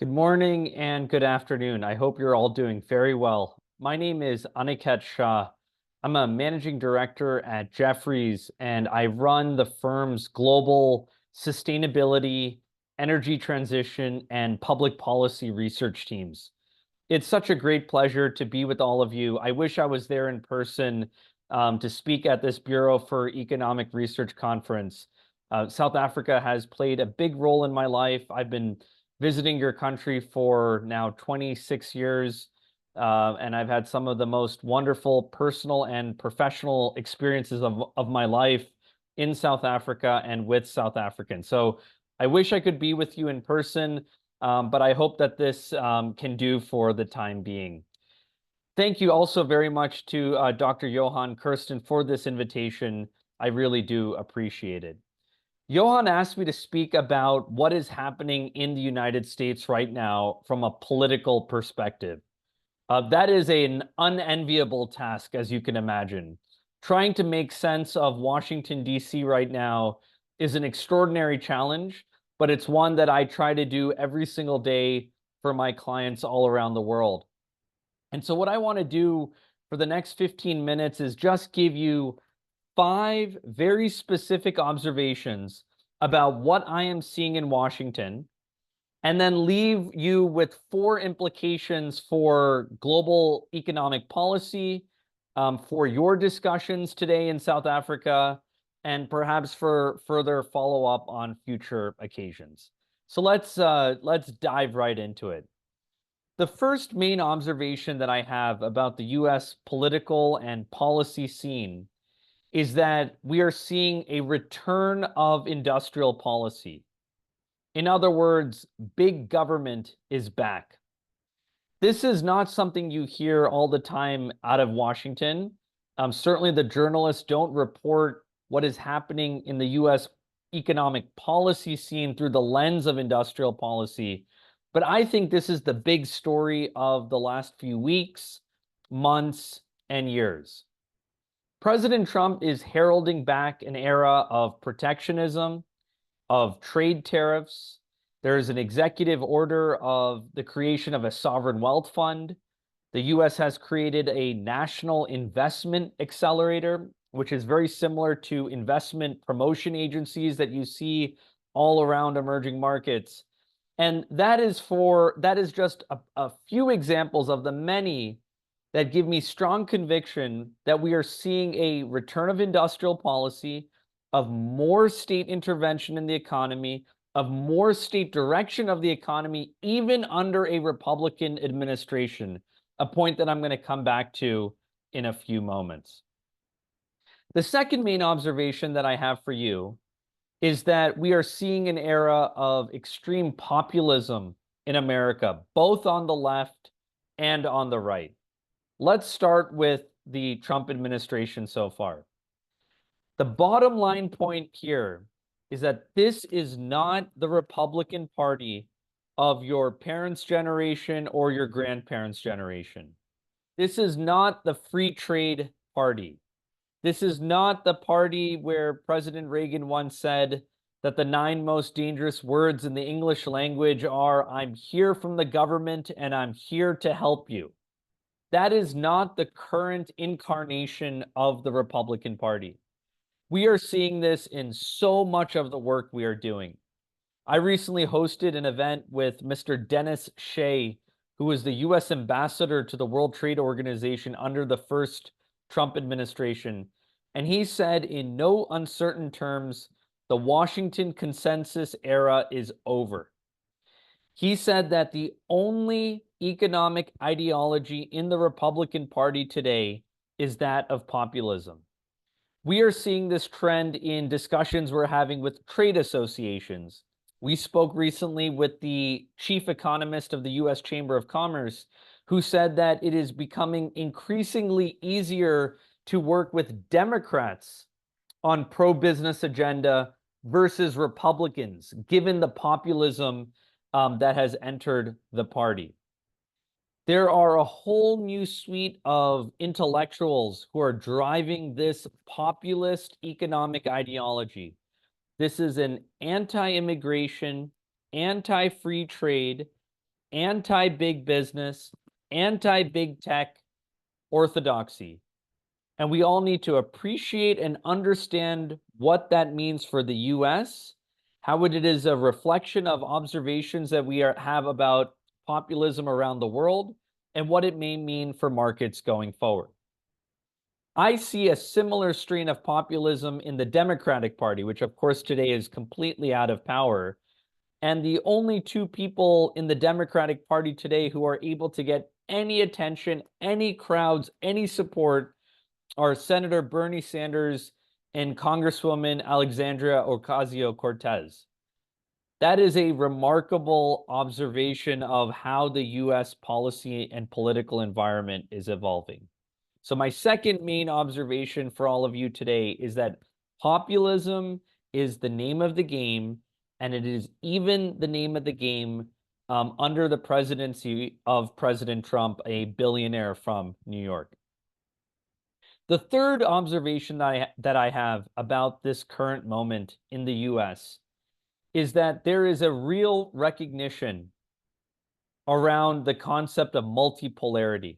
Good morning and good afternoon. I hope you're all doing very well. My name is Aniket Shah. I'm a managing director at Jefferies, and I run the firm's global sustainability, energy transition, and public policy research teams. It's such a great pleasure to be with all of you. I wish I was there in person to speak at this Bureau for Economic Research conference. South Africa has played a big role in my life. I've been visiting your country for now 26 years, and I've had some of the most wonderful personal and professional experiences of my life in South Africa and with South Africans. So I wish I could be with you in person. But I hope that this can do for the time being. Thank you also very much to Dr. Johan Kirsten for this invitation. I really do appreciate it. Johan asked me to speak about what is happening in the United States right now from a political perspective. That is an unenviable task, as you can imagine. Trying to make sense of Washington, D.C. right now is an extraordinary challenge, but it's one that I try to do every single day for my clients all around the world. And so, what I want to do for the next 15 minutes is just give you 5 very specific observations about what I am seeing in Washington and then leave you with 4 implications for global economic policy, for your discussions today in South Africa, and perhaps for further follow-up on future occasions. So let's dive right into it. The first main observation that I have about the US political and policy scene is that we are seeing a return of industrial policy. In other words, big government is back. This is not something you hear all the time out of Washington. Certainly, the journalists don't report what is happening in the US economic policy scene through the lens of industrial policy. But I think this is the big story of the last few weeks, months, and years. President Trump is heralding back an era of protectionism, of trade tariffs. There is an executive order of the creation of a sovereign wealth fund. The US has created a national investment accelerator, which is very similar to investment promotion agencies that you see all around emerging markets. And that is just a few examples of the many that give me strong conviction that we are seeing a return of industrial policy, of more state intervention in the economy, of more state direction of the economy, even under a Republican administration, a point that I'm going to come back to in a few moments. The second main observation that I have for you is that we are seeing an era of extreme populism in America, both on the left and on the right. Let's start with the Trump administration so far. The bottom line point here is that this is not the Republican Party of your parents' generation or your grandparents' generation. This is not the free trade party. This is not the party where President Reagan once said that the 9 most dangerous words in the English language are, "I'm here from the government and I'm here to help you." That is not the current incarnation of the Republican Party. We are seeing this in so much of the work we are doing. I recently hosted an event with Mr. Dennis Shea, who is the US ambassador to the World Trade Organization under the first Trump administration. And he said in no uncertain terms, the Washington consensus era is over. He said that the only economic ideology in the Republican Party today is that of populism. We are seeing this trend in discussions we're having with trade associations. We spoke recently with the chief economist of the US Chamber of Commerce, who said that it is becoming increasingly easier to work with Democrats on pro-business agenda versus Republicans, given the populism that has entered the party. There are a whole new suite of intellectuals who are driving this populist economic ideology. This is an anti-immigration, anti-free trade, anti-big business, anti-big tech orthodoxy. And we all need to appreciate and understand what that means for the US, how it is a reflection of observations that we have about populism around the world, and what it may mean for markets going forward. I see a similar strain of populism in the Democratic Party, which of course today is completely out of power. And the only two people in the Democratic Party today who are able to get any attention, any crowds, any support are Senator Bernie Sanders and Congresswoman Alexandria Ocasio-Cortez. That is a remarkable observation of how the US policy and political environment is evolving. So my second main observation for all of you today is that populism is the name of the game, and it is even the name of the game under the presidency of President Trump, a billionaire from New York. The third observation that I have about this current moment in the US is that there is a real recognition around the concept of multipolarity.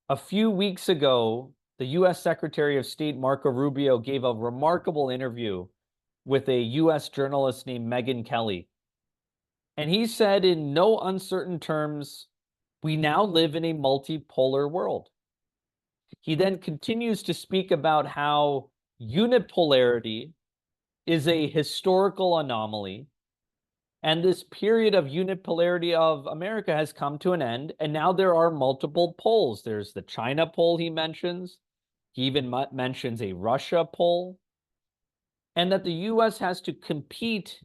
A few weeks ago, the US Secretary of State Marco Rubio gave a remarkable interview with a US journalist named Megyn Kelly. And he said in no uncertain terms, we now live in a multipolar world. He then continues to speak about how unipolarity is a historical anomaly, and this period of unipolarity of America has come to an end, and now there are multiple poles. There's the China pole he mentions. He even mentions a Russia pole, and that the US has to compete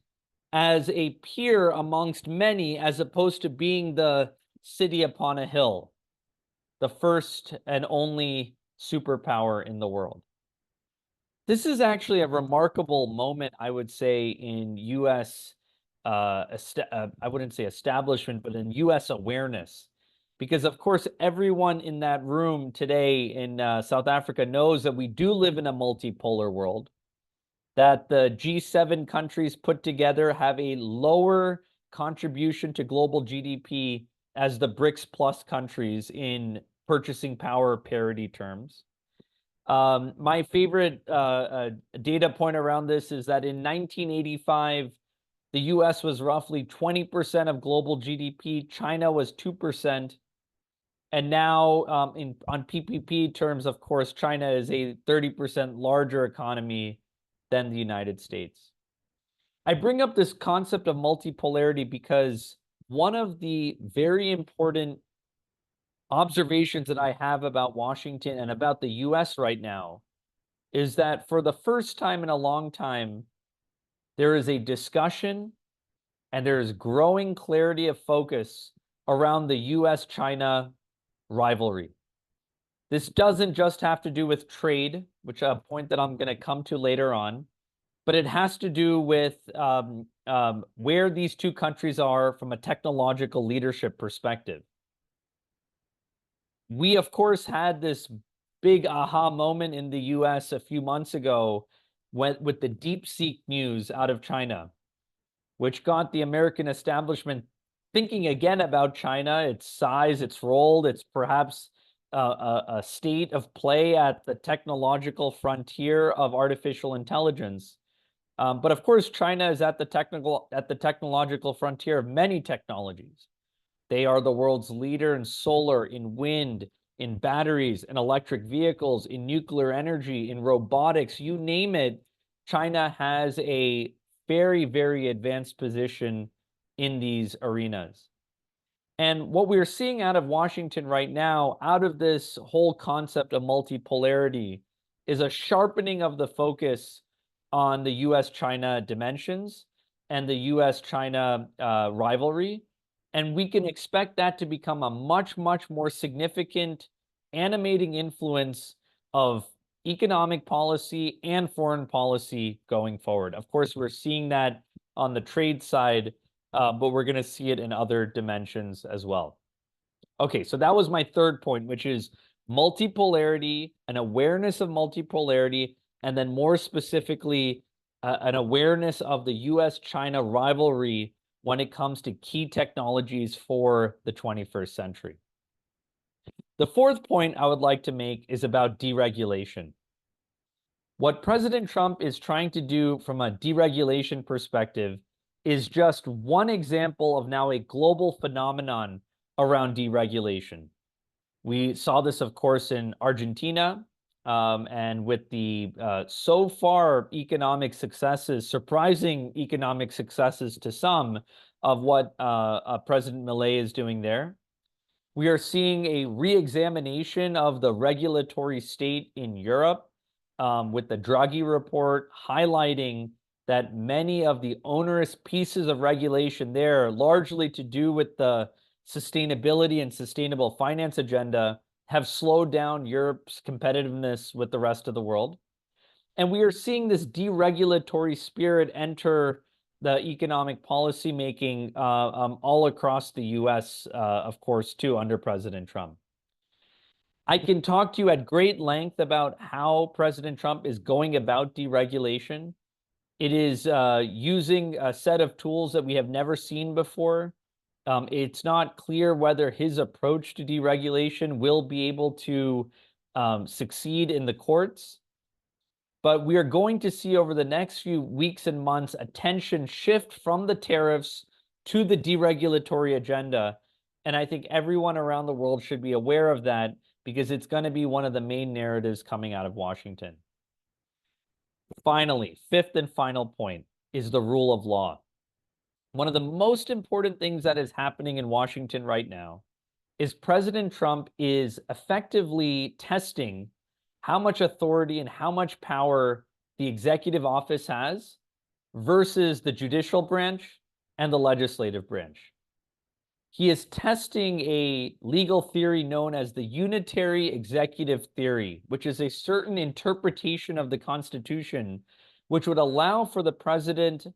as a peer amongst many, as opposed to being the city upon a hill, the first and only superpower in the world. This is actually a remarkable moment, I would say, in US, I wouldn't say establishment, but in US awareness. Because, of course, everyone in that room today in South Africa knows that we do live in a multipolar world, that the G7 countries put together have a lower contribution to global GDP as the BRICS plus countries in purchasing power parity terms. My favorite data point around this is that in 1985, the US was roughly 20% of global GDP, China was 2%. And now on PPP terms, of course, China is a 30% larger economy than the United States. I bring up this concept of multipolarity because one of the very important observations that I have about Washington and about the US right now is that for the first time in a long time, there is a discussion and there is growing clarity of focus around the US-China rivalry. This doesn't just have to do with trade, which is a point that I'm going to come to later on, but it has to do with where these two countries are from a technological leadership perspective. We, of course, had this big aha moment in the US a few months ago with the DeepSeek news out of China, which got the American establishment thinking again about China, its size, its role, its perhaps a state of play at the technological frontier of artificial intelligence. But of course, China is at the technological frontier of many technologies. They are the world's leader in solar, in wind, in batteries, in electric vehicles, in nuclear energy, in robotics, you name it. China has a very, very advanced position in these arenas. And what we're seeing out of Washington right now, out of this whole concept of multipolarity, is a sharpening of the focus on the US-China dimensions and the US-China rivalry. And we can expect that to become a much, much more significant animating influence of economic policy and foreign policy going forward. Of course, we're seeing that on the trade side, but we're going to see it in other dimensions as well. Okay, so that was my third point, which is multipolarity, an awareness of multipolarity, and then more specifically, an awareness of the US-China rivalry when it comes to key technologies for the 21st century. The fourth point I would like to make is about deregulation. What President Trump is trying to do from a deregulation perspective is just one example of now a global phenomenon around deregulation. We saw this, of course, in Argentina, and with the so far economic successes, surprising economic successes to some of what President Milei is doing there. We are seeing a re-examination of the regulatory state in Europe, with the Draghi report highlighting that many of the onerous pieces of regulation there, largely to do with the sustainability and sustainable finance agenda, have slowed down Europe's competitiveness with the rest of the world. And we are seeing this deregulatory spirit enter the economic policy making all across the US, of course, too, under President Trump. I can talk to you at great length about how President Trump is going about deregulation. It is using a set of tools that we have never seen before. It's not clear whether his approach to deregulation will be able to succeed in the courts. But we are going to see over the next few weeks and months attention shift from the tariffs to the deregulatory agenda. And I think everyone around the world should be aware of that because it's going to be one of the main narratives coming out of Washington. Finally, fifth and final point is the rule of law. One of the most important things that is happening in Washington right now is President Trump is effectively testing how much authority and how much power the executive office has versus the judicial branch and the legislative branch. He is testing a legal theory known as the unitary executive theory, which is a certain interpretation of the Constitution, which would allow for the president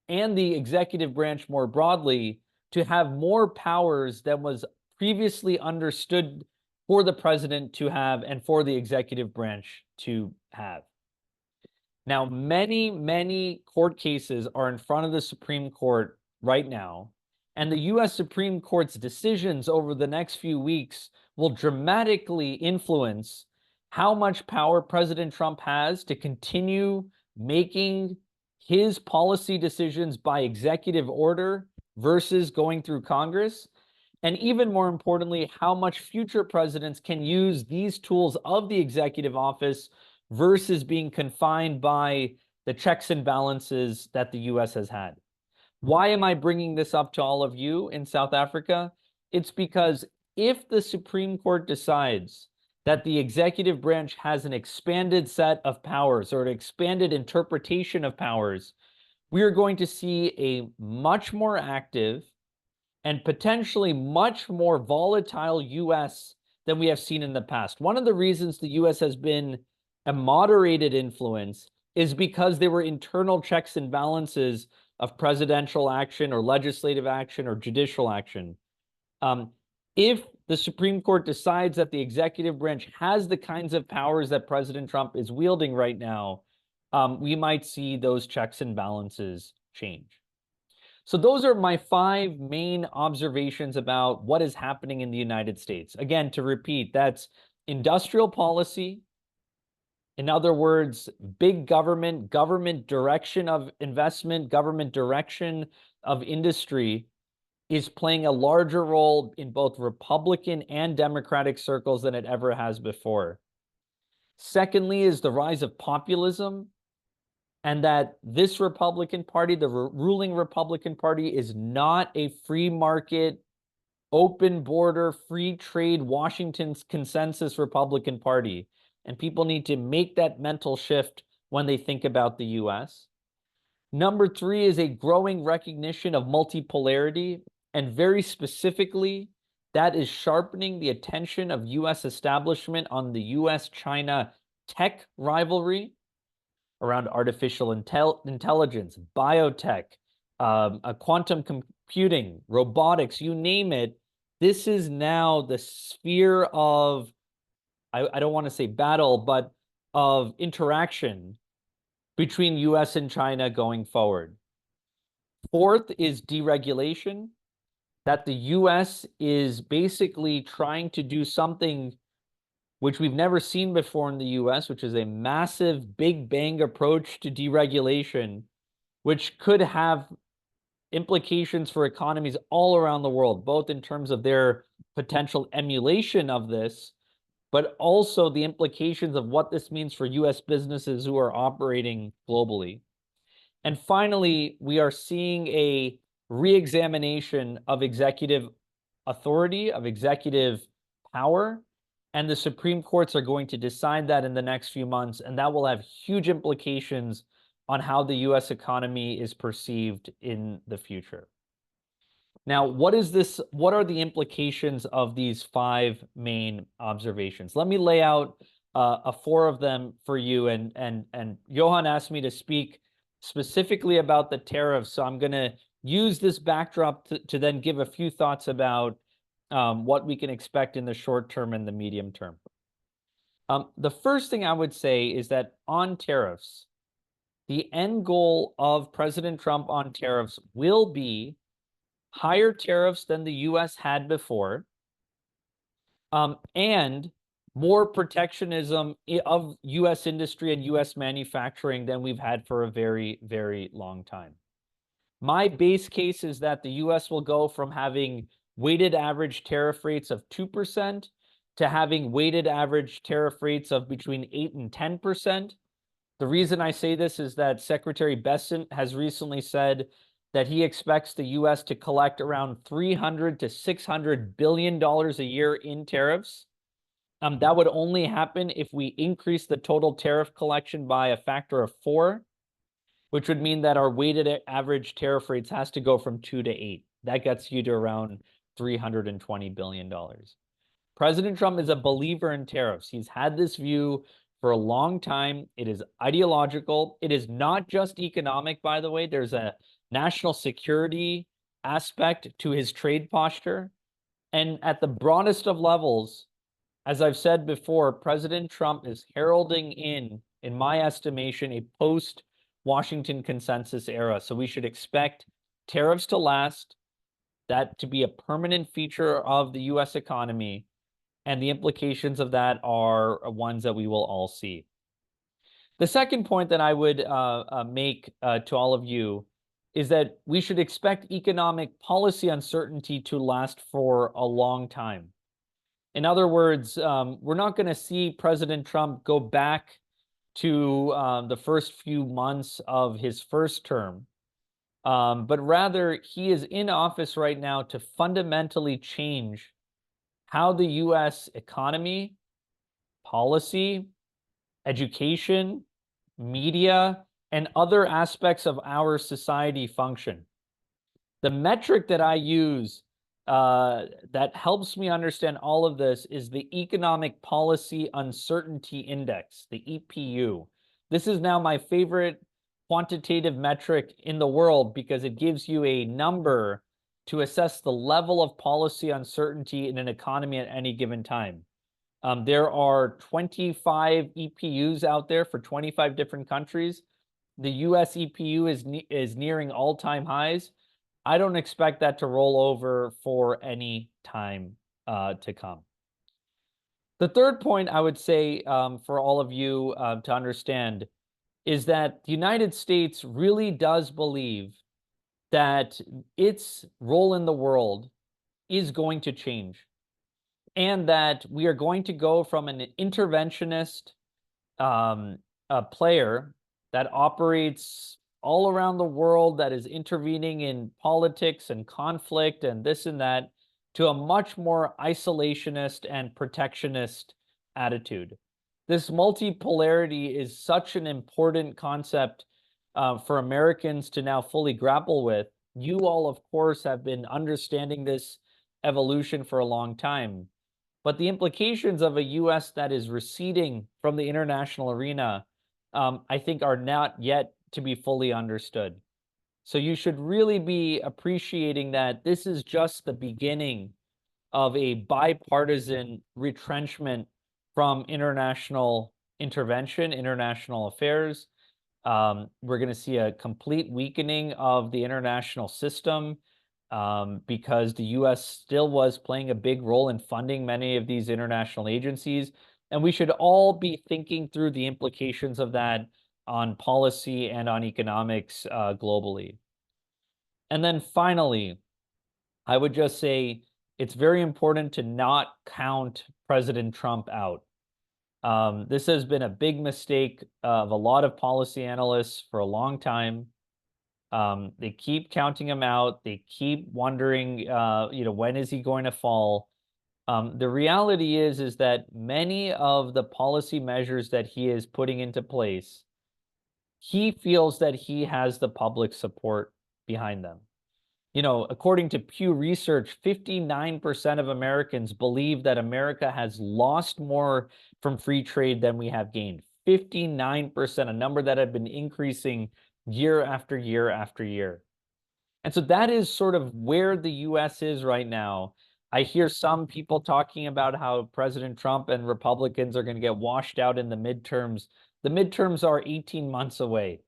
and the executive branch more broadly to have more powers than was previously understood for the president to have and for the executive branch to have. Now, many, many court cases are in front of the Supreme Court right now, and the US Supreme Court's decisions over the next few weeks will dramatically influence how much power President Trump has to continue making his policy decisions by executive order versus going through Congress. And even more importantly, how much future presidents can use these tools of the executive office versus being confined by the checks and balances that the US has had. Why am I bringing this up to all of you in South Africa? It's because if the Supreme Court decides that the executive branch has an expanded set of powers or an expanded interpretation of powers, we are going to see a much more active and potentially much more volatile US than we have seen in the past. One of the reasons the US has been a moderated influence is because there were internal checks and balances of presidential action or legislative action or judicial action. If the Supreme Court decides that the executive branch has the kinds of powers that President Trump is wielding right now, we might see those checks and balances change. So those are my 5 main observations about what is happening in the United States. Again, to repeat, that's industrial policy. In other words, big government, government direction of investment, government direction of industry is playing a larger role in both Republican and Democratic circles than it ever has before. Secondly is the rise of populism, and that this Republican Party, the ruling Republican Party, is not a free market, open border, free trade, Washington's consensus Republican Party. And people need to make that mental shift when they think about the US. Number 3 is a growing recognition of multipolarity, and very specifically, that is sharpening the attention of US establishment on the US-China tech rivalry around artificial intelligence, biotech, quantum computing, robotics, you name it. This is now the sphere of, I don't want to say battle, but of interaction between US and China going forward. Fourth is deregulation, that the US is basically trying to do something which we've never seen before in the US, which is a massive big bang approach to deregulation, which could have implications for economies all around the world, both in terms of their potential emulation of this, but also the implications of what this means for US businesses who are operating globally. And finally, we are seeing a re-examination of executive authority, of executive power, and the Supreme Courts are going to decide that in the next few months, and that will have huge implications on how the US economy is perceived in the future. Now, what are the implications of these five main observations? Let me lay out four of them for you. And Johan asked me to speak specifically about the tariffs, so I'm going to use this backdrop to then give a few thoughts about what we can expect in the short term and the medium term. The first thing I would say is that on tariffs, the end goal of President Trump on tariffs will be higher tariffs than the US had before, and more protectionism of US industry and US manufacturing than we've had for a very, very long time. My base case is that the US will go from having weighted average tariff rates of 2% to having weighted average tariff rates of between 8 and 10%. The reason I say this is that Secretary Bessent has recently said that he expects the US to collect around $300 to $600 billion a year in tariffs. That would only happen if we increase the total tariff collection by a factor of 4, which would mean that our weighted average tariff rates has to go from 2 to 8. That gets you to around $320 billion. President Trump is a believer in tariffs. He's had this view for a long time. It is ideological. It is not just economic, by the way. There's a national security aspect to his trade posture. And at the broadest of levels, as I've said before, President Trump is heralding in my estimation, a post-Washington consensus era. So we should expect tariffs to last, that to be a permanent feature of the US economy, and the implications of that are ones that we will all see. The second point that I would make to all of you is that we should expect economic policy uncertainty to last for a long time. In other words, we're not going to see President Trump go back to the first few months of his first term, but rather he is in office right now to fundamentally change how the US economy, policy, education, media, and other aspects of our society function. The metric that I use that helps me understand all of this is the Economic Policy Uncertainty Index, the EPU. This is now my favorite quantitative metric in the world because it gives you a number to assess the level of policy uncertainty in an economy at any given time. There are 25 EPUs out there for 25 different countries. The US EPU is nearing all-time highs. I don't expect that to roll over for any time to come. The third point I would say for all of you to understand is that the United States really does believe that its role in the world is going to change, and that we are going to go from an interventionist player that operates all around the world, that is intervening in politics and conflict and this and that, to a much more isolationist and protectionist attitude. This multipolarity is such an important concept for Americans to now fully grapple with. You all, of course, have been understanding this evolution for a long time. But the implications of a US that is receding from the international arena, I think, are not yet to be fully understood. So you should really be appreciating that this is just the beginning of a bipartisan retrenchment from international intervention, international affairs. We're going to see a complete weakening of the international system because the US still was playing a big role in funding many of these international agencies. And we should all be thinking through the implications of that on policy and on economics globally. And then finally, I would just say it's very important to not count President Trump out. This has been a big mistake of a lot of policy analysts for a long time. They keep counting him out. They keep wondering, when is he going to fall? The reality is that many of the policy measures that he is putting into place, he feels that he has the public support behind them. According to Pew Research, 59% of Americans believe that America has lost more from free trade than we have gained. 59%, a number that had been increasing year after year after year. And so that is sort of where the US is right now. I hear some people talking about how President Trump and Republicans are going to get washed out in the midterms. The midterms are 18 months away.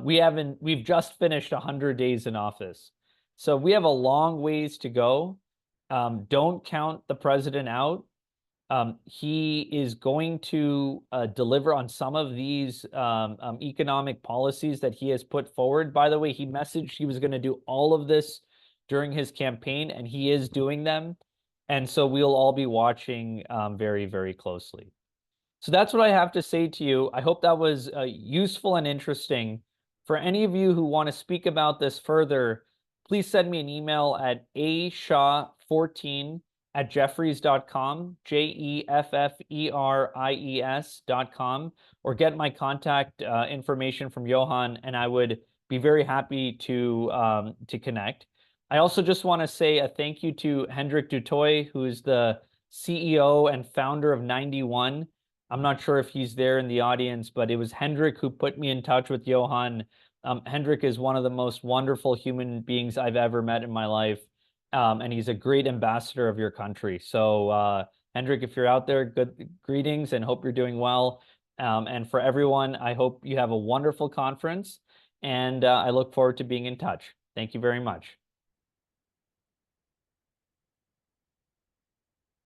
We've just finished 100 days in office. So we have a long ways to go. Don't count the president out. He is going to deliver on some of these economic policies that he has put forward. By the way, he messaged he was going to do all of this during his campaign, and he is doing them. And so we'll all be watching very, very closely. So that's what I have to say to you. I hope that was useful and interesting. For any of you who want to speak about this further, please send me an email at ashaw14@jefferies.com, jefferies.com, or get my contact information from Johan, and I would be very happy to connect. I also just want to say a thank you to Hendrik du Toit, who is the CEO and founder of 91. I'm not sure if he's there in the audience, but it was Hendrik who put me in touch with Johan. Hendrik is one of the most wonderful human beings I've ever met in my life, and he's a great ambassador of your country. So, Hendrik, if you're out there, good greetings and hope you're doing well. And for everyone, I hope you have a wonderful conference, and I look forward to being in touch. Thank you very much.